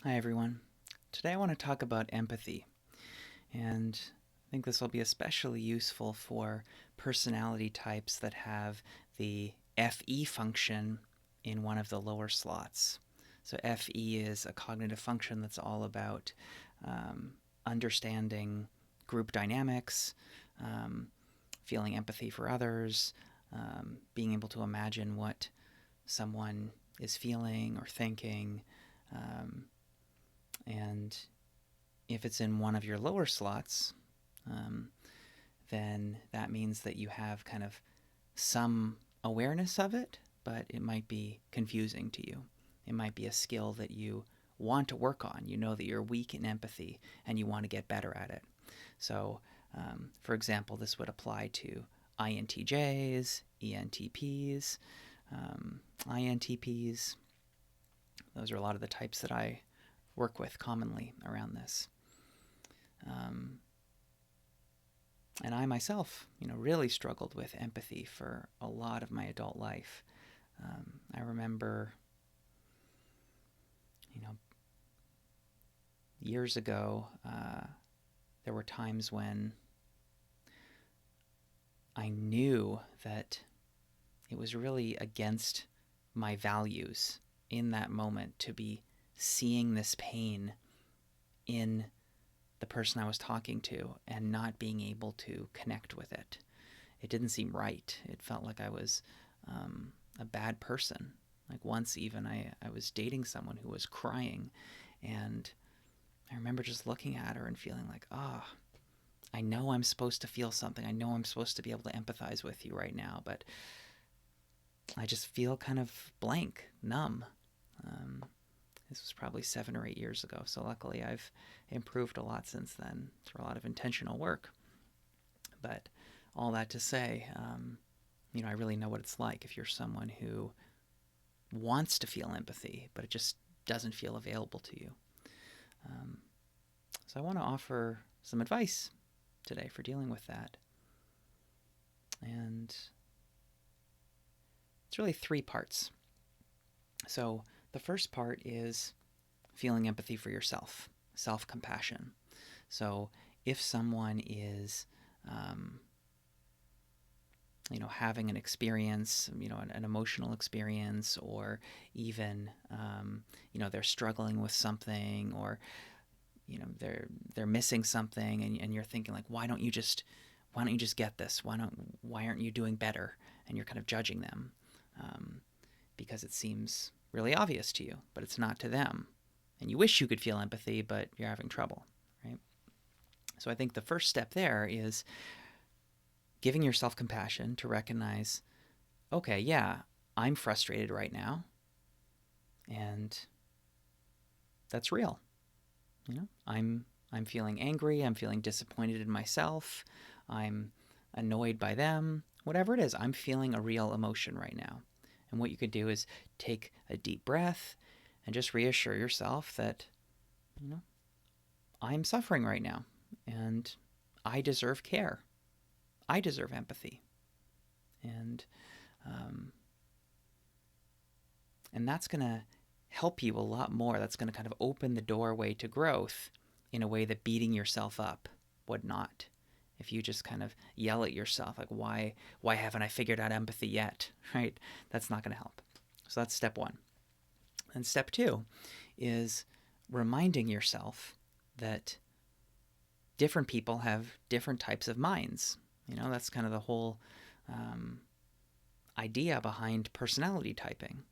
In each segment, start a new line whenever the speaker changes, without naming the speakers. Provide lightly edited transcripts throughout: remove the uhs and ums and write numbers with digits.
Hi, everyone. Today I want to talk about empathy, and I think this will be especially useful for personality types that have the FE function in one of the lower slots. So, FE is a cognitive function that's all about um, understanding group dynamics, um, feeling empathy for others, being able to imagine what someone is feeling or thinking. Um, and if it's in one of your lower slots, um, then that means that you have kind of some awareness of it, but it might be confusing to you. It might be a skill that you want to work on. You know that you're weak in empathy and you want to get better at it. So, for example, this would apply to INTJs, ENTPs, INTPs. Those are a lot of the types that I work with commonly around this. Um, and I myself, really struggled with empathy for a lot of my adult life. I remember, you know, years ago, there were times when I knew that it was really against my values in that moment to be seeing this pain in the person I was talking to and not being able to connect with it. It didn't seem right. It felt like I was a bad person. Like once, even, I was dating someone who was crying, and I remember just looking at her and feeling like, I know I'm supposed to feel something. I know I'm supposed to be able to empathize with you right now, but I just feel kind of blank, numb. Um, this was probably 7 or 8 years ago, so luckily I've improved a lot since then through a lot of intentional work. But all that to say, I really know what it's like if you're someone who wants to feel empathy, but it just doesn't feel available to you. Um, so I want to offer some advice today for dealing with that. And it's really three parts. So the first part is feeling empathy for yourself, self compassion. So if someone is, um, having an experience, an emotional experience, or even, they're struggling with something, or they're missing something, and you're thinking like, why don't you just get this? Why aren't you doing better? And you're kind of judging them um, because it seems really obvious to you, but it's not to them. And you wish you could feel empathy, but you're having trouble, right? So I think the first step there is giving yourself compassion to recognize, okay, yeah, I'm frustrated right now, and that's real. I'm feeling angry. I'm feeling disappointed in myself. I'm annoyed by them. Whatever it is, I'm feeling a real emotion right now. And what you could do is take a deep breath and just reassure yourself that, you know, I'm suffering right now and I deserve care. I deserve empathy. And um, and that's going to help you a lot more. That's going to kind of open the doorway to growth in a way that beating yourself up would not. If you just kind of yell at yourself like, why haven't I figured out empathy yet, right? That's not going to help. So that's step one. And step two is reminding yourself that different people have different types of minds. That's kind of the whole um, idea behind personality typing,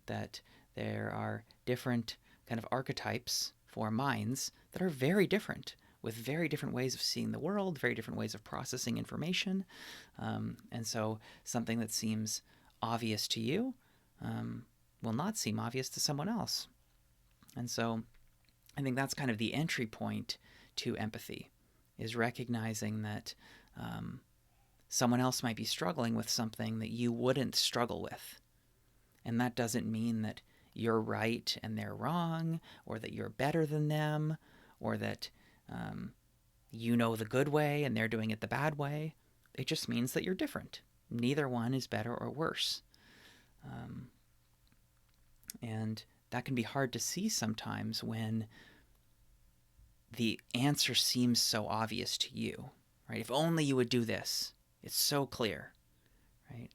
that there are different kind of archetypes for minds that are very different, with very different ways of seeing the world, very different ways of processing information. And so something that seems obvious to you will not seem obvious to someone else. And so I think that's kind of the entry point to empathy, is recognizing that someone else might be struggling with something that you wouldn't struggle with. And that doesn't mean that you're right and they're wrong, or that you're better than them, or that you know the good way and they're doing it the bad way. It just means that you're different. Neither one is better or worse. And that can be hard to see sometimes when the answer seems so obvious to you, right? If only you would do this. It's so clear, right?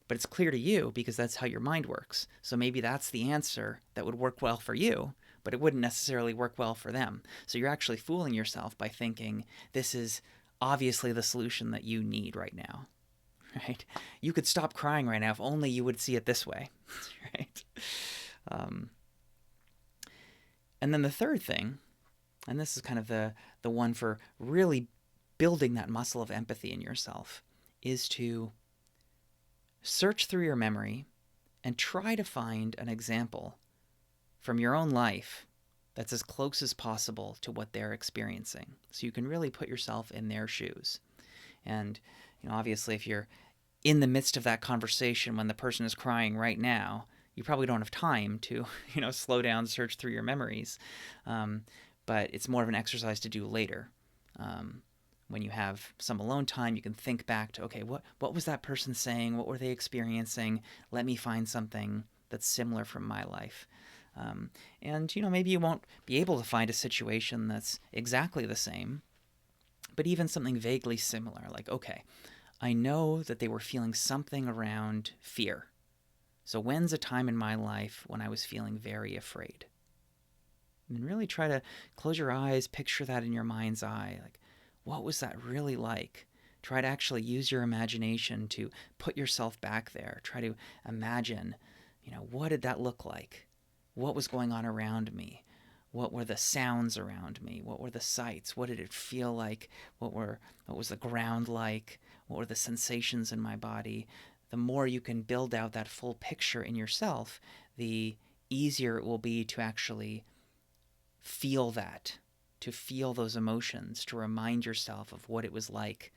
But it's clear to you because that's how your mind works. So maybe that's the answer that would work well for you, but it wouldn't necessarily work well for them. So you're actually fooling yourself by thinking this is obviously the solution that you need right now, right? You could stop crying right now if only you would see it this way, right? And then the third thing, and this is kind of the one for really building that muscle of empathy in yourself, is to search through your memory and try to find an example from your own life that's as close as possible to what they're experiencing. So you can really put yourself in their shoes. And, obviously if you're in the midst of that conversation when the person is crying right now, you probably don't have time to, slow down, search through your memories. But it's more of an exercise to do later. When you have some alone time, you can think back to, okay, what was that person saying? What were they experiencing? Let me find something that's similar from my life. And maybe you won't be able to find a situation that's exactly the same, but even something vaguely similar, like, okay, I know that they were feeling something around fear. So when's a time in my life when I was feeling very afraid? And really try to close your eyes, picture that in your mind's eye. Like, what was that really like? Try to actually use your imagination to put yourself back there. Try to imagine, what did that look like? What was going on around me? What were the sounds around me? What were the sights? What did it feel like? What was the ground like? What were the sensations in my body? The more you can build out that full picture in yourself, the easier it will be to actually feel that, to feel those emotions, to remind yourself of what it was like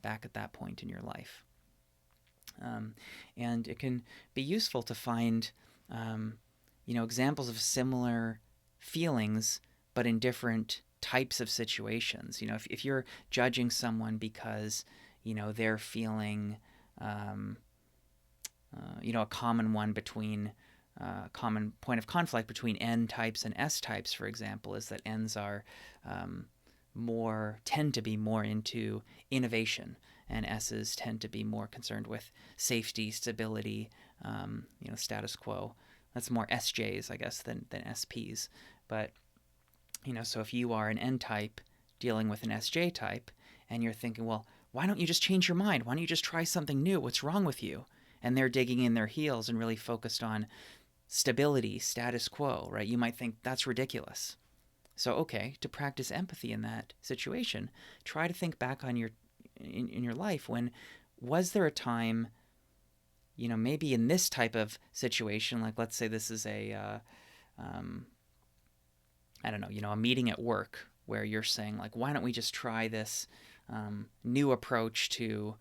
back at that point in your life. And it can be useful to find, examples of similar feelings, but in different types of situations. If you're judging someone because, they're feeling, a common one between common point of conflict between N types and S types, for example, is that N's are tend to be more into innovation, and S's tend to be more concerned with safety, stability, status quo. That's more SJs, I guess, than SPs. But, so if you are an N type dealing with an SJ type, and you're thinking, well, why don't you just change your mind? Why don't you just try something new? What's wrong with you? And they're digging in their heels and really focused on stability, status quo, right? You might think that's ridiculous. So, okay, to practice empathy in that situation, try to think back on in your life when was there a time, maybe in this type of situation, like let's say this is a meeting at work where you're saying like, why don't we just try this new approach to,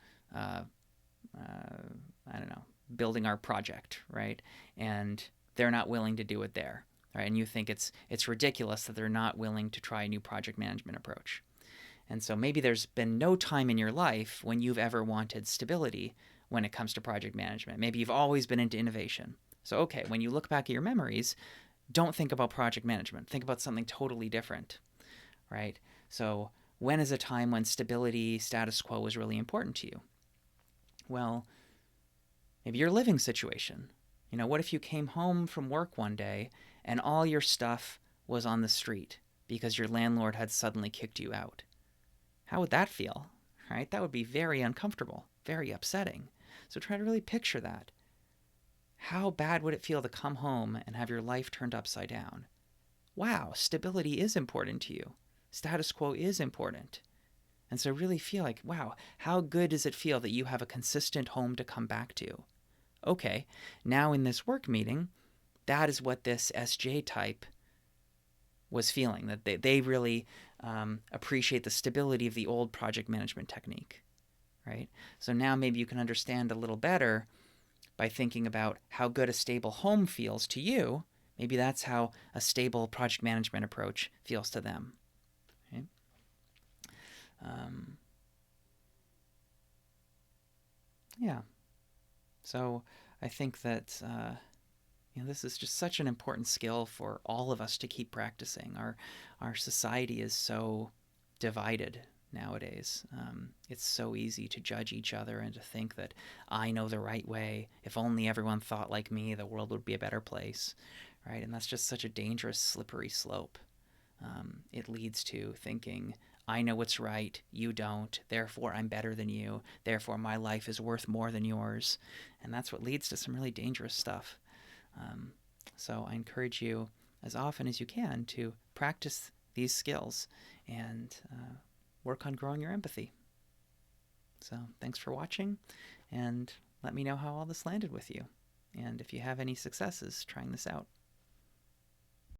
building our project, right? And they're not willing to do it there, right? And you think it's ridiculous that they're not willing to try a new project management approach. And so maybe there's been no time in your life when you've ever wanted stability when it comes to project management. Maybe you've always been into innovation. So, okay, when you look back at your memories, don't think about project management. Think about something totally different, right? So when is a time when stability, status quo was really important to you? Well, maybe your living situation. What if you came home from work one day and all your stuff was on the street because your landlord had suddenly kicked you out? How would that feel, right? That would be very uncomfortable, very upsetting. So try to really picture that. How bad would it feel to come home and have your life turned upside down? Wow, stability is important to you. Status quo is important. And so really feel like, wow, how good does it feel that you have a consistent home to come back to? Okay, now in this work meeting, that is what this SJ type was feeling, that they really appreciate the stability of the old project management technique, right? So now maybe you can understand a little better by thinking about how good a stable home feels to you. Maybe that's how a stable project management approach feels to them. Okay? Yeah. So I think that This is just such an important skill for all of us to keep practicing. Our society is so divided nowadays. It's so easy to judge each other and to think that I know the right way. If only everyone thought like me, the world would be a better place, right? And that's just such a dangerous, slippery slope. It leads to thinking, I know what's right, you don't, therefore I'm better than you, therefore my life is worth more than yours. And that's what leads to some really dangerous stuff. Um, so I encourage you as often as you can to practice these skills and work on growing your empathy. So thanks for watching, and let me know how all this landed with you, and if you have any successes trying this out.